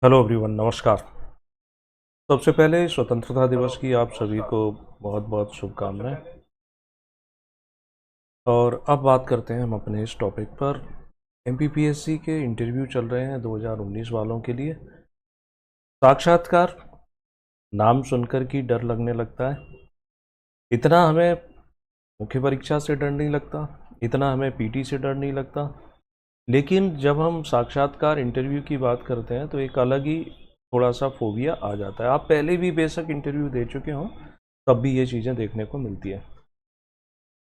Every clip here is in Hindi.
हेलो एवरीवन, नमस्कार। सबसे पहले स्वतंत्रता दिवस की आप सभी को बहुत बहुत शुभकामनाएं। और अब बात करते हैं हम अपने इस टॉपिक पर। एमपीपीएससी के इंटरव्यू चल रहे हैं 2019 वालों के लिए। साक्षात्कार नाम सुनकर की डर लगने लगता है। इतना हमें मुख्य परीक्षा से डर नहीं लगता, इतना हमें पीटी से डर नहीं लगता। लेकिन जब हम साक्षात्कार इंटरव्यू की बात करते हैं तो एक अलग ही थोड़ा सा फोबिया आ जाता है। आप पहले भी बेशक इंटरव्यू दे चुके हों, तब भी ये चीज़ें देखने को मिलती है।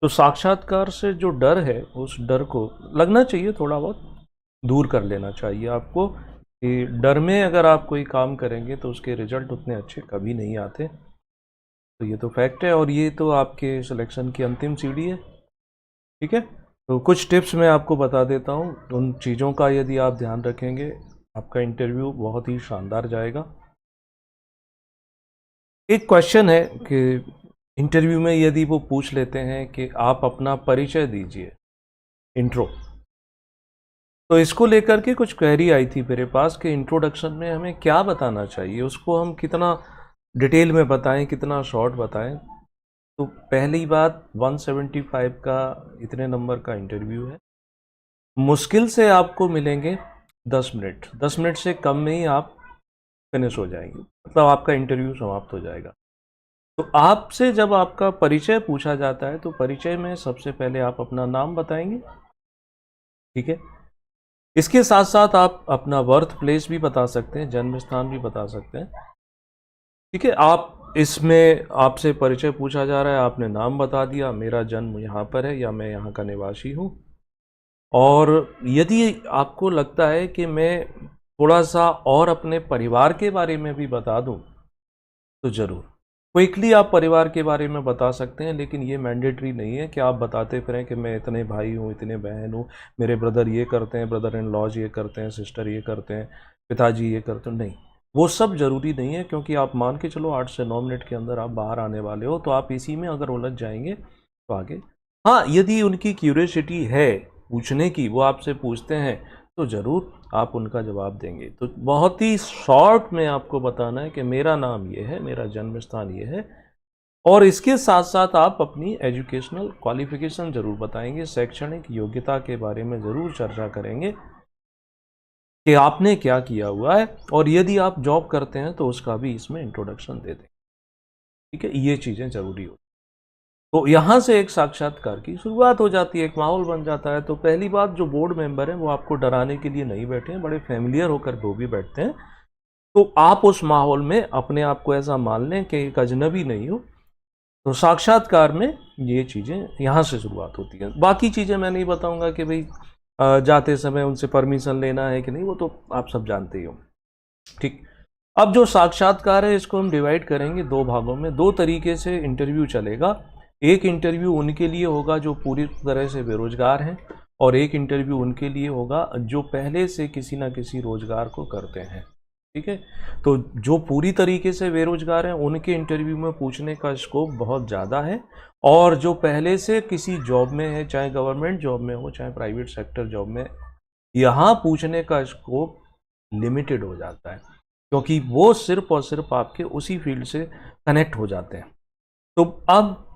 तो साक्षात्कार से जो डर है, उस डर को लगना चाहिए थोड़ा बहुत दूर कर लेना चाहिए आपको कि डर में अगर आप कोई काम करेंगे तो उसके रिजल्ट उतने अच्छे कभी नहीं आते। तो ये तो फैक्ट है, और ये तो आपके सिलेक्शन की अंतिम सीढ़ी है। ठीक है, तो कुछ टिप्स मैं आपको बता देता हूँ। उन चीज़ों का यदि आप ध्यान रखेंगे, आपका इंटरव्यू बहुत ही शानदार जाएगा। एक क्वेश्चन है कि इंटरव्यू में यदि वो पूछ लेते हैं कि आप अपना परिचय दीजिए, इंट्रो, तो इसको लेकर के कुछ क्वेरी आई थी मेरे पास कि इंट्रोडक्शन में हमें क्या बताना चाहिए, उसको हम कितना डिटेल में बताएं, कितना शॉर्ट बताएं। तो पहली बात, 175 का इतने नंबर का इंटरव्यू है, मुश्किल से आपको मिलेंगे 10 मिनट। 10 मिनट से कम में ही आप फिनिश हो जाएंगे, मतलब आपका इंटरव्यू समाप्त हो जाएगा। तो आपसे जब आपका परिचय पूछा जाता है तो परिचय में सबसे पहले आप अपना नाम बताएंगे। ठीक है, इसके साथ साथ आप अपना बर्थ प्लेस भी बता सकते हैं, जन्म स्थान भी बता सकते हैं। ठीक है, आप इसमें आपसे परिचय पूछा जा रहा है, आपने नाम बता दिया, मेरा जन्म यहाँ पर है या मैं यहाँ का निवासी हूँ। और यदि आपको लगता है कि मैं थोड़ा सा और अपने परिवार के बारे में भी बता दूं, तो ज़रूर क्विकली आप परिवार के बारे में बता सकते हैं, लेकिन ये मैंडेटरी नहीं है कि आप बताते फिरें कि मैं इतने भाई हूँ, इतने बहन हूँ, मेरे ब्रदर ये करते हैं, ब्रदर इन लॉज ये करते हैं, सिस्टर ये करते हैं, पिताजी ये करते हैं। नहीं, वो सब ज़रूरी नहीं है, क्योंकि आप मान के चलो 8 से 9 मिनट के अंदर आप बाहर आने वाले हो, तो आप इसी में अगर उलझ जाएंगे तो आगे। हाँ, यदि उनकी क्यूरियोसिटी है पूछने की, वो आपसे पूछते हैं, तो ज़रूर आप उनका जवाब देंगे। तो बहुत ही शॉर्ट में आपको बताना है कि मेरा नाम ये है, मेरा जन्म स्थान ये है, और इसके साथ साथ आप अपनी एजुकेशनल क्वालिफिकेशन ज़रूर बताएंगे, शैक्षणिक योग्यता के बारे में ज़रूर चर्चा करेंगे कि आपने क्या किया हुआ है, और यदि आप जॉब करते हैं तो उसका भी इसमें इंट्रोडक्शन दे दें। ठीक है, ये चीज़ें ज़रूरी हो। तो यहाँ से एक साक्षात्कार की शुरुआत हो जाती है, एक माहौल बन जाता है। तो पहली बात, जो बोर्ड मेंबर हैं वो आपको डराने के लिए नहीं बैठे हैं, बड़े फेमिलियर होकर वो भी बैठते हैं। तो आप उस माहौल में अपने आप को ऐसा मान लें कि एक अजनबी नहीं हो। तो साक्षात्कार में ये चीज़ें यहाँ से शुरुआत होती हैं। बाकी चीज़ें मैं नहीं बताऊंगा कि भाई जाते समय उनसे परमिशन लेना है कि नहीं, वो तो आप सब जानते ही हो। ठीक, अब जो साक्षात्कार है इसको हम डिवाइड करेंगे दो भागों में। दो तरीके से इंटरव्यू चलेगा। एक इंटरव्यू उनके लिए होगा जो पूरी तरह से बेरोजगार हैं, और एक इंटरव्यू उनके लिए होगा जो पहले से किसी ना किसी रोजगार को करते हैं। ठीक है, तो जो पूरी तरीके से बेरोजगार हैं उनके इंटरव्यू में पूछने का स्कोप बहुत ज़्यादा है, और जो पहले से किसी जॉब में है, चाहे गवर्नमेंट जॉब में हो चाहे प्राइवेट सेक्टर जॉब में, यहाँ पूछने का स्कोप लिमिटेड हो जाता है, क्योंकि वो सिर्फ और सिर्फ आपके उसी फील्ड से कनेक्ट हो जाते हैं। तो अब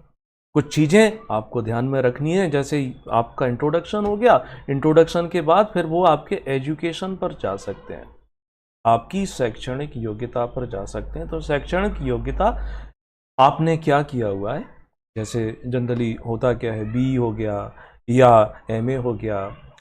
कुछ चीज़ें आपको ध्यान में रखनी है। जैसे आपका इंट्रोडक्शन हो गया, इंट्रोडक्शन के बाद फिर वो आपके एजुकेशन पर जा सकते हैं, आपकी शैक्षणिक योग्यता पर जा सकते हैं। तो शैक्षणिक योग्यता, आपने क्या किया हुआ है, जैसे जनरली होता क्या है, बी हो गया या एमए हो गया,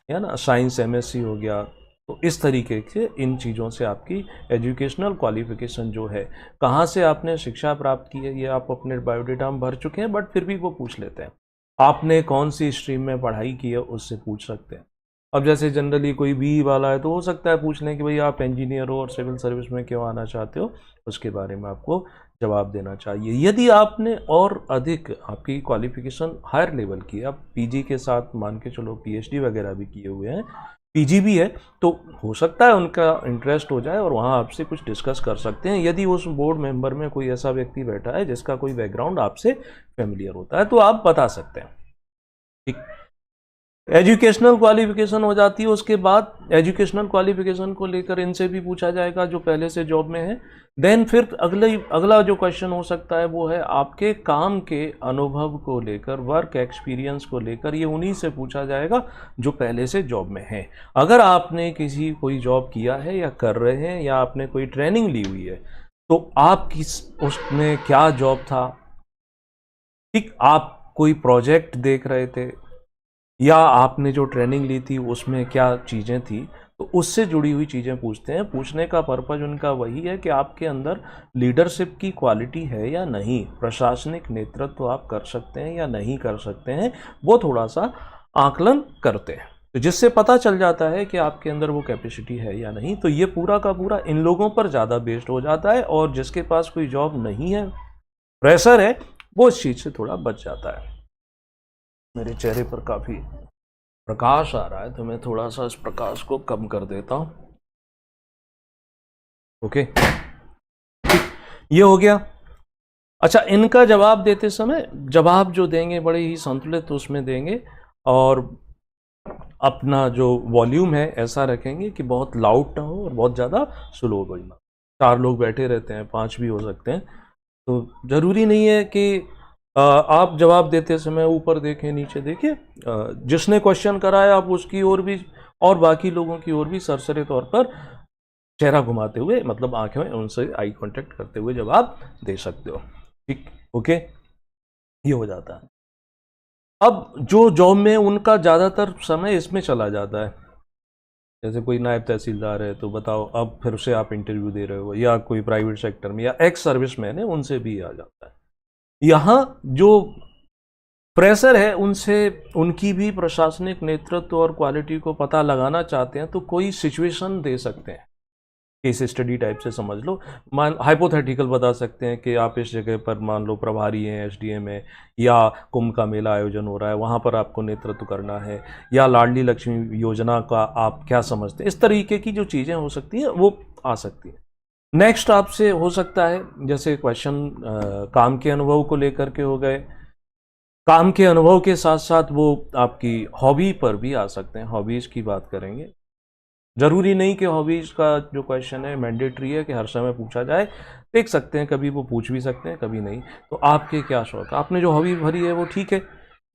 या ना साइंस एमएससी हो गया। तो इस तरीके से इन चीज़ों से आपकी एजुकेशनल क्वालिफिकेशन जो है, कहाँ से आपने शिक्षा प्राप्त की है, ये आप अपने बायोडेटा में भर चुके हैं, बट फिर भी वो पूछ लेते हैं। आपने कौन सी स्ट्रीम में पढ़ाई की है, उससे पूछ सकते हैं। अब जैसे जनरली कोई बी वाला है तो हो सकता है पूछ लें कि भाई आप इंजीनियर हो और सिविल सर्विस में क्यों आना चाहते हो, उसके बारे में आपको जवाब देना चाहिए। यदि आपने और अधिक आपकी क्वालिफिकेशन हायर लेवल की है, आप पीजी के साथ मान के चलो पीएचडी वगैरह भी किए हुए हैं, पीजी भी है, तो हो सकता है उनका इंटरेस्ट हो जाए और वहाँ आपसे कुछ डिस्कस कर सकते हैं। यदि उस बोर्ड मेंबर में कोई ऐसा व्यक्ति बैठा है जिसका कोई बैकग्राउंड आपसे फेमिलियर होता है, तो आप बता सकते हैं। ठीक, एजुकेशनल क्वालिफिकेशन हो जाती है, उसके बाद एजुकेशनल क्वालिफिकेशन को लेकर इनसे भी पूछा जाएगा जो पहले से जॉब में है। देन फिर अगला जो क्वेश्चन हो सकता है वो है आपके काम के अनुभव को लेकर, वर्क एक्सपीरियंस को लेकर, ये उन्हीं से पूछा जाएगा जो पहले से जॉब में है। अगर आपने कोई जॉब किया है या कर रहे हैं या आपने कोई ट्रेनिंग ली हुई है तो आप उसमें क्या जॉब था, ठीक, आप कोई प्रोजेक्ट देख रहे थे या आपने जो ट्रेनिंग ली थी उसमें क्या चीज़ें थी, तो उससे जुड़ी हुई चीज़ें पूछते हैं। पूछने का पर्पज उनका वही है कि आपके अंदर लीडरशिप की क्वालिटी है या नहीं, प्रशासनिक नेतृत्व आप कर सकते हैं या नहीं कर सकते हैं, वो थोड़ा सा आकलन करते हैं, तो जिससे पता चल जाता है कि आपके अंदर वो कैपेसिटी है या नहीं। तो ये पूरा का पूरा इन लोगों पर ज़्यादा बेस्ड हो जाता है, और जिसके पास कोई जॉब नहीं है, प्रेशर है, वो इस चीज़ से थोड़ा बच जाता है। मेरे चेहरे पर काफ़ी प्रकाश आ रहा है तो मैं थोड़ा सा इस प्रकाश को कम कर देता हूं। ओके, ये हो गया। अच्छा, इनका जवाब देते समय जवाब जो देंगे बड़े ही संतुलित उसमें देंगे, और अपना जो वॉल्यूम है ऐसा रखेंगे कि बहुत लाउड ना हो और बहुत ज़्यादा स्लो भी ना। 4 लोग बैठे रहते हैं, 5 भी हो सकते हैं, तो ज़रूरी नहीं है कि आप जवाब देते समय ऊपर देखें नीचे देखिए। जिसने क्वेश्चन कराया आप उसकी ओर भी और बाकी लोगों की ओर भी सरसरी तौर पर चेहरा घुमाते हुए, मतलब आंखें में उनसे आई कांटेक्ट करते हुए जवाब दे सकते हो। ठीक, ओके, ये हो जाता है। अब जो जॉब में उनका ज़्यादातर समय इसमें चला जाता है, जैसे कोई नायब तहसीलदार है तो बताओ, अब फिर से आप इंटरव्यू दे रहे हो, या कोई प्राइवेट सेक्टर में या एक्स सर्विसमैन है, उनसे भी आ जाता है। यहाँ जो प्रेशर है उनसे, उनकी भी प्रशासनिक नेतृत्व और क्वालिटी को पता लगाना चाहते हैं तो कोई सिचुएशन दे सकते हैं, केस स्टडी टाइप से समझ लो, मान हाइपोथेटिकल बता सकते हैं कि आप इस जगह पर मान लो प्रभारी हैं, एसडीएम है, या कुंभ का मेला आयोजन हो रहा है वहाँ पर आपको नेतृत्व करना है, या लाडली लक्ष्मी योजना का आप क्या समझते हैं। इस तरीके की जो चीज़ें हो सकती हैं वो आ सकती हैं। नेक्स्ट आपसे हो सकता है जैसे क्वेश्चन काम के अनुभव को लेकर के हो गए, काम के अनुभव के साथ साथ वो आपकी हॉबी पर भी आ सकते हैं, हॉबीज़ की बात करेंगे। ज़रूरी नहीं कि हॉबीज़ का जो क्वेश्चन है मैंडेटरी है कि हर समय पूछा जाए, देख सकते हैं, कभी वो पूछ भी सकते हैं कभी नहीं। तो आपके क्या शौक, आपने जो हॉबी भरी है वो ठीक है,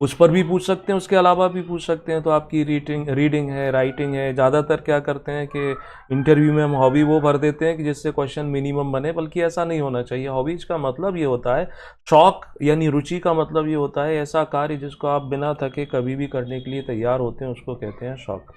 उस पर भी पूछ सकते हैं, उसके अलावा भी पूछ सकते हैं। तो आपकी रीडिंग है, राइटिंग है, ज़्यादातर क्या करते हैं कि इंटरव्यू में हम हॉबी वो भर देते हैं कि जिससे क्वेश्चन मिनिमम बने, बल्कि ऐसा नहीं होना चाहिए। हॉबीज़ का मतलब ये होता है, शौक यानी रुचि का मतलब ये होता है ऐसा कार्य जिसको आप बिना थके कभी भी करने के लिए तैयार होते हैं, उसको कहते हैं शौक।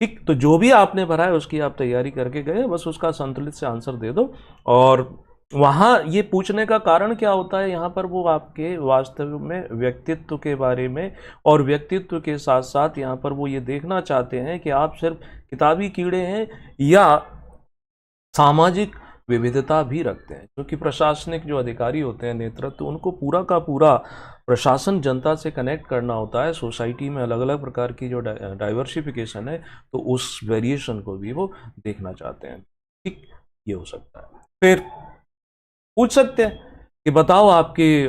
ठीक, तो जो भी आपने भरा है उसकी आप तैयारी करके गए, बस उसका संतुलित से आंसर दे दो। और वहाँ ये पूछने का कारण क्या होता है, यहाँ पर वो आपके वास्तव में व्यक्तित्व के बारे में, और व्यक्तित्व के साथ साथ यहाँ पर वो ये देखना चाहते हैं कि आप सिर्फ किताबी कीड़े हैं या सामाजिक विविधता भी रखते हैं। क्योंकि प्रशासनिक जो अधिकारी होते हैं, नेतृत्व, उनको पूरा का पूरा प्रशासन जनता से कनेक्ट करना होता है। सोसाइटी में अलग अलग प्रकार की जो डाइवर्सिफिकेशन है, तो उस वेरिएशन को भी वो देखना चाहते हैं। ठीक, ये हो सकता है। फिर पूछ सकते हैं कि बताओ आपके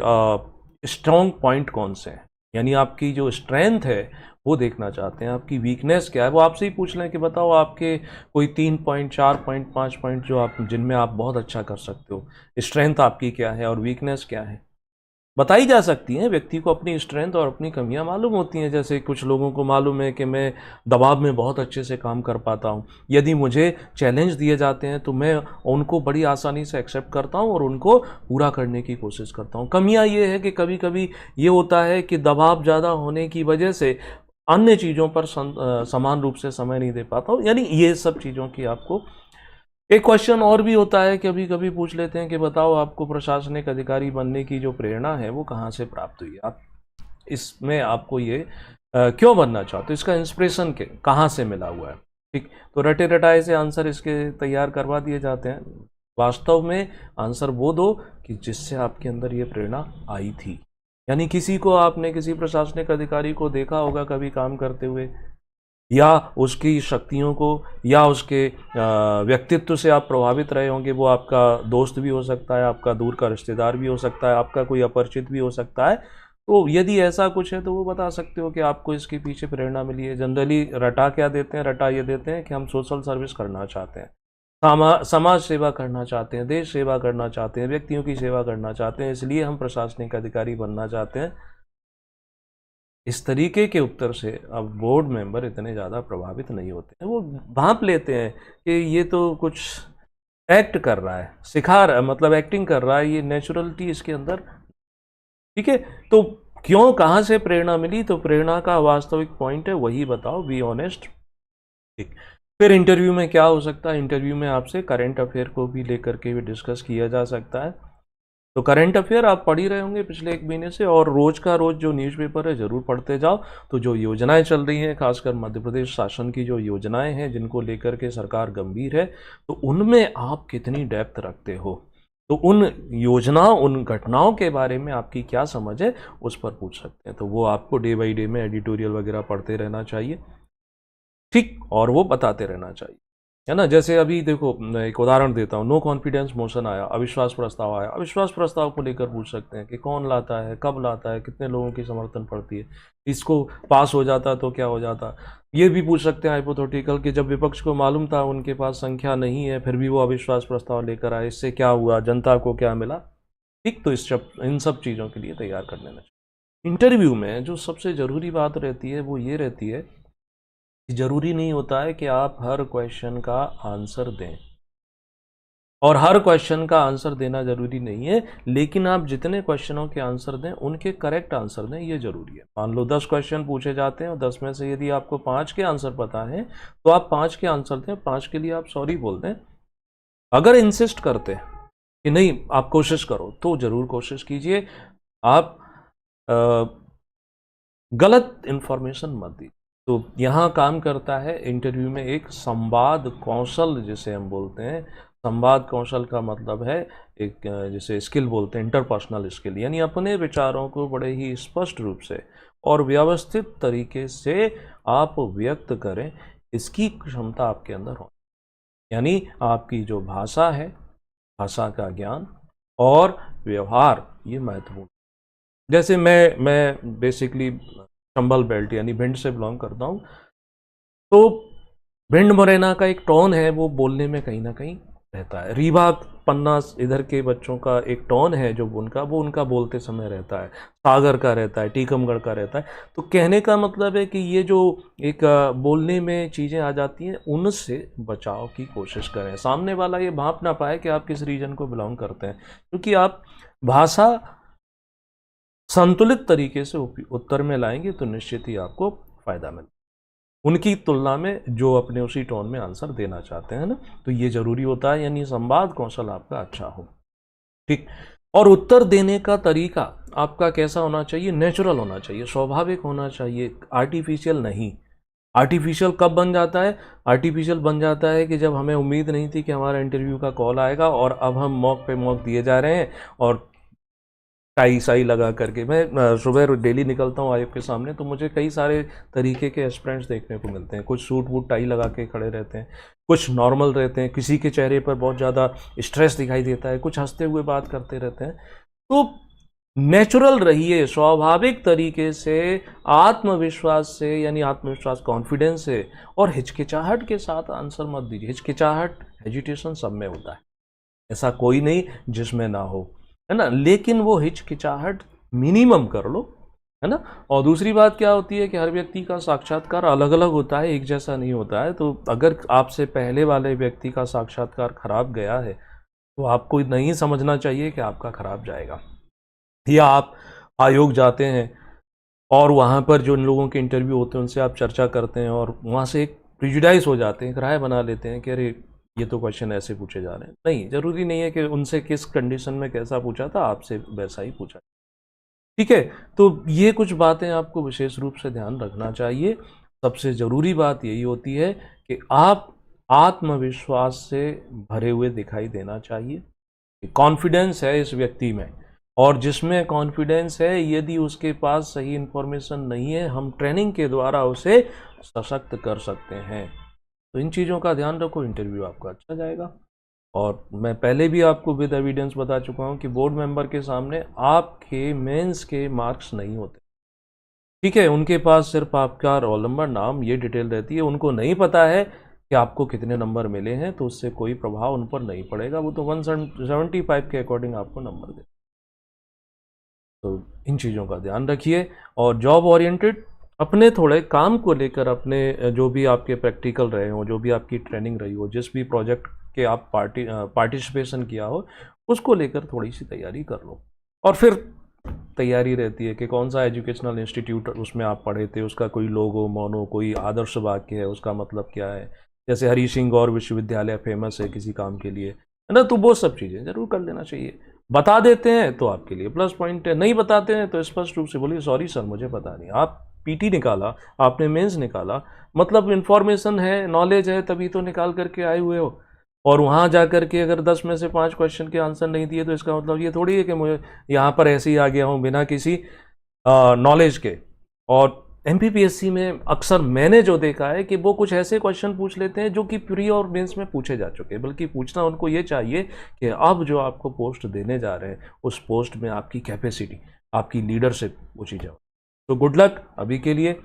स्ट्रॉन्ग पॉइंट कौन से हैं, यानी आपकी जो स्ट्रेंथ है वो देखना चाहते हैं, आपकी वीकनेस क्या है वो आपसे ही पूछ लें कि बताओ आपके कोई 3 पॉइंट, 4 पॉइंट, 5 पॉइंट जो आप जिनमें आप बहुत अच्छा कर सकते हो, स्ट्रेंथ आपकी क्या है और वीकनेस क्या है, बताई जा सकती हैं। व्यक्ति को अपनी स्ट्रेंथ और अपनी कमियां मालूम होती हैं। जैसे कुछ लोगों को मालूम है कि मैं दबाव में बहुत अच्छे से काम कर पाता हूं, यदि मुझे चैलेंज दिए जाते हैं तो मैं उनको बड़ी आसानी से एक्सेप्ट करता हूं और उनको पूरा करने की कोशिश करता हूं। कमियां ये है कि कभी कभी ये होता है कि दबाव ज़्यादा होने की वजह से अन्य चीज़ों पर समान रूप से समय नहीं दे पाता हूँ, यानी ये सब चीज़ों की आपको। एक क्वेश्चन और भी होता है, कभी कभी पूछ लेते हैं कि बताओ आपको प्रशासनिक अधिकारी बनने की जो प्रेरणा है वो कहाँ से प्राप्त हुई, आप इसमें आपको ये क्यों बनना चाहते हो, इसका इंस्पिरेशन के कहाँ से मिला हुआ है। ठीक, तो रटे रटाए से आंसर इसके तैयार करवा दिए जाते हैं। वास्तव में आंसर वो दो कि जिससे आपके अंदर ये प्रेरणा आई थी, यानी किसी को आपने, किसी प्रशासनिक अधिकारी को देखा होगा कभी काम करते हुए, या उसकी शक्तियों को या उसके व्यक्तित्व से आप प्रभावित रहे होंगे। वो आपका दोस्त भी हो सकता है, आपका दूर का रिश्तेदार भी हो सकता है, आपका कोई अपरिचित भी हो सकता है। तो यदि ऐसा कुछ है तो वो बता सकते हो कि आपको इसके पीछे प्रेरणा मिली है। जनरली रटा क्या देते हैं, रटा ये देते हैं कि हम सोशल सर्विस करना चाहते हैं, समाज सेवा करना चाहते हैं, देश सेवा करना चाहते हैं, व्यक्तियों की सेवा करना चाहते हैं, इसलिए हम प्रशासनिक अधिकारी बनना चाहते हैं। इस तरीके के उत्तर से अब बोर्ड मेंबर इतने ज़्यादा प्रभावित नहीं होते हैं। वो भांप लेते हैं कि ये तो कुछ एक्ट कर रहा है, सिखा रहा है, मतलब एक्टिंग कर रहा है, ये नेचुरलिटी इसके अंदर। ठीक है, तो क्यों, कहाँ से प्रेरणा मिली? तो प्रेरणा का वास्तविक पॉइंट है वही बताओ, बी ऑनेस्ट। ठीक, फिर इंटरव्यू में क्या हो सकता है? इंटरव्यू में आपसे करंट अफेयर को भी लेकर के भी डिस्कस किया जा सकता है। तो करंट अफेयर आप पढ़ ही रहे होंगे पिछले 1 महीने से, और रोज का रोज जो न्यूज़पेपर है ज़रूर पढ़ते जाओ। तो जो योजनाएं चल रही हैं, खासकर मध्य प्रदेश शासन की जो योजनाएं हैं जिनको लेकर के सरकार गंभीर है, तो उनमें आप कितनी डेप्थ रखते हो, तो उन योजनाओं, उन घटनाओं के बारे में आपकी क्या समझ है, उस पर पूछ सकते हैं। तो वो आपको डे बाई डे में एडिटोरियल वगैरह पढ़ते रहना चाहिए, ठीक, और वो बताते रहना चाहिए, है ना। जैसे अभी देखो, मैं एक उदाहरण देता हूँ, नो कॉन्फिडेंस मोशन आया, अविश्वास प्रस्ताव आया, अविश्वास प्रस्ताव को लेकर पूछ सकते हैं कि कौन लाता है, कब लाता है, कितने लोगों की समर्थन पड़ती है, इसको पास हो जाता तो क्या हो जाता। ये भी पूछ सकते हैं हाइपोथेटिकल कि जब विपक्ष को मालूम था उनके पास संख्या नहीं है, फिर भी वो अविश्वास प्रस्ताव लेकर आए, इससे क्या हुआ, जनता को क्या मिला। ठीक, तो इन सब चीज़ों के लिए तैयार कर लेना चाहिए। इंटरव्यू में जो सबसे ज़रूरी बात रहती है वो ये रहती है, जरूरी नहीं होता है कि आप हर क्वेश्चन का आंसर दें, और हर क्वेश्चन का आंसर देना जरूरी नहीं है, लेकिन आप जितने क्वेश्चनों के आंसर दें उनके करेक्ट आंसर दें, ये जरूरी है। मान लो 10 क्वेश्चन पूछे जाते हैं और 10 में से यदि आपको 5 के आंसर पता है तो आप 5 के आंसर दें, 5 के लिए आप सॉरी बोल दें। अगर इंसिस्ट करते हैं कि नहीं आप कोशिश करो, तो जरूर कोशिश कीजिए। आप गलत इंफॉर्मेशन मत दीजिए। तो यहाँ काम करता है इंटरव्यू में एक संवाद कौशल, जिसे हम बोलते हैं। संवाद कौशल का मतलब है एक, जिसे स्किल बोलते हैं, इंटरपर्सनल स्किल, यानी अपने विचारों को बड़े ही स्पष्ट रूप से और व्यवस्थित तरीके से आप व्यक्त करें, इसकी क्षमता आपके अंदर हो। यानी आपकी जो भाषा है, भाषा का ज्ञान और व्यवहार, ये महत्वपूर्ण। जैसे मैं बेसिकली चंबल बेल्ट यानी भिंड से बिलोंग करता हूँ, तो भिंड मुरैना का एक टोन है, वो बोलने में कहीं ना कहीं रहता है। रीवा पन्ना इधर के बच्चों का एक टोन है जो उनका बोलते समय रहता है, सागर का रहता है, टीकमगढ़ का रहता है। तो कहने का मतलब है कि ये जो एक बोलने में चीज़ें आ जाती हैं, उनसे बचाव की कोशिश करें। सामने वाला ये भांप ना पाए कि आप किस रीजन को बिलोंग करते हैं, क्योंकि आप भाषा संतुलित तरीके से उत्तर में लाएंगे तो निश्चित ही आपको फायदा मिलेगा उनकी तुलना में जो अपने उसी टोन में आंसर देना चाहते हैं ना। तो ये जरूरी होता है, यानी संवाद कौशल आपका अच्छा हो। ठीक, और उत्तर देने का तरीका आपका कैसा होना चाहिए? नेचुरल होना चाहिए, स्वाभाविक होना चाहिए, आर्टिफिशियल नहीं। आर्टिफिशियल कब बन जाता है? आर्टिफिशियल बन जाता है कि जब हमें उम्मीद नहीं थी कि हमारा इंटरव्यू का कॉल आएगा और अब हम मॉक पे मॉक दिए जा रहे हैं, और टाई साई लगा करके। मैं सुबह डेली निकलता हूँ आयोग के सामने, तो मुझे कई सारे तरीके के एस्पिरेंट्स देखने को मिलते हैं। कुछ सूट वूट टाई लगा के खड़े रहते हैं, कुछ नॉर्मल रहते हैं, किसी के चेहरे पर बहुत ज़्यादा स्ट्रेस दिखाई देता है, कुछ हंसते हुए बात करते रहते हैं। तो नेचुरल रहिए, स्वाभाविक तरीके से, आत्मविश्वास से, यानी आत्मविश्वास कॉन्फिडेंस से, और हिचकिचाहट के साथ आंसर मत दीजिए। हिचकिचाहट, हेजिटेशन सब में होता है, ऐसा कोई नहीं जिसमें ना हो, है ना। लेकिन वो हिचकिचाहट मिनिमम कर लो, है ना। और दूसरी बात क्या होती है कि हर व्यक्ति का साक्षात्कार अलग अलग होता है, एक जैसा नहीं होता है। तो अगर आपसे पहले वाले व्यक्ति का साक्षात्कार खराब गया है तो आपको नहीं समझना चाहिए कि आपका खराब जाएगा। या आप आयोग जाते हैं और वहाँ पर जो उन लोगों के इंटरव्यू होते हैं उनसे आप चर्चा करते हैं और वहाँ से एक प्रिजुडाइज हो जाते हैं, एक राय बना लेते हैं कि अरे ये तो क्वेश्चन ऐसे पूछे जा रहे हैं। नहीं, जरूरी नहीं है कि उनसे किस कंडीशन में कैसा पूछा था, आपसे वैसा ही पूछा। ठीक है, तो ये कुछ बातें आपको विशेष रूप से ध्यान रखना चाहिए। सबसे ज़रूरी बात यही होती है कि आप आत्मविश्वास से भरे हुए दिखाई देना चाहिए। कॉन्फिडेंस है इस व्यक्ति में, और जिसमें कॉन्फिडेंस है, यदि उसके पास सही इंफॉर्मेशन नहीं है, हम ट्रेनिंग के द्वारा उसे सशक्त कर सकते हैं। तो इन चीज़ों का ध्यान रखो, इंटरव्यू आपका अच्छा जाएगा। और मैं पहले भी आपको विद एविडेंस बता चुका हूँ कि बोर्ड मेंबर के सामने आपके मेंस के मार्क्स नहीं होते, ठीक है। उनके पास सिर्फ आपका रोल नंबर, नाम, ये डिटेल रहती है। उनको नहीं पता है कि आपको कितने नंबर मिले हैं, तो उससे कोई प्रभाव उन पर नहीं पड़ेगा। वो तो 175 के अकॉर्डिंग आपको नंबर दे। तो इन चीज़ों का ध्यान रखिए। और जॉब ओरिएंटेड अपने थोड़े काम को लेकर, अपने जो भी आपके प्रैक्टिकल रहे हो, जो भी आपकी ट्रेनिंग रही हो, जिस भी प्रोजेक्ट के आप पार्टिसिपेशन किया हो, उसको लेकर थोड़ी सी तैयारी कर लो। और फिर तैयारी रहती है कि कौन सा एजुकेशनल इंस्टीट्यूट उसमें आप पढ़े थे, उसका कोई लोगो मोनो, कोई आदर्श वाक्य है, उसका मतलब क्या है। जैसे हरी सिंह गौर विश्वविद्यालय फेमस है किसी काम के लिए, है ना, तो वो सब चीज़ें जरूर कर लेना चाहिए। बता देते हैं तो आपके लिए प्लस पॉइंट है, नहीं बताते हैं तो स्पष्ट रूप से बोलिए सॉरी सर मुझे पता नहीं। आप पीटी निकाला, आपने मेंस निकाला, मतलब इन्फॉर्मेशन है, नॉलेज है, तभी तो निकाल करके आए हुए हो। और वहाँ जा कर के अगर 10 में से 5 क्वेश्चन के आंसर नहीं दिए तो इसका मतलब ये थोड़ी है कि मुझे यहाँ पर ऐसे ही आ गया हूँ बिना किसी नॉलेज के। और एमपीपीएससी में अक्सर मैंने जो देखा है कि वो कुछ ऐसे क्वेश्चन पूछ लेते हैं जो कि प्री और मेंस में पूछे जा चुके हैं, बल्कि पूछना उनको ये चाहिए कि अब जो आपको पोस्ट देने जा रहे हैं उस पोस्ट में आपकी कैपेसिटी, आपकी लीडरशिप पूछी जाओ। तो गुड लक अभी के लिए।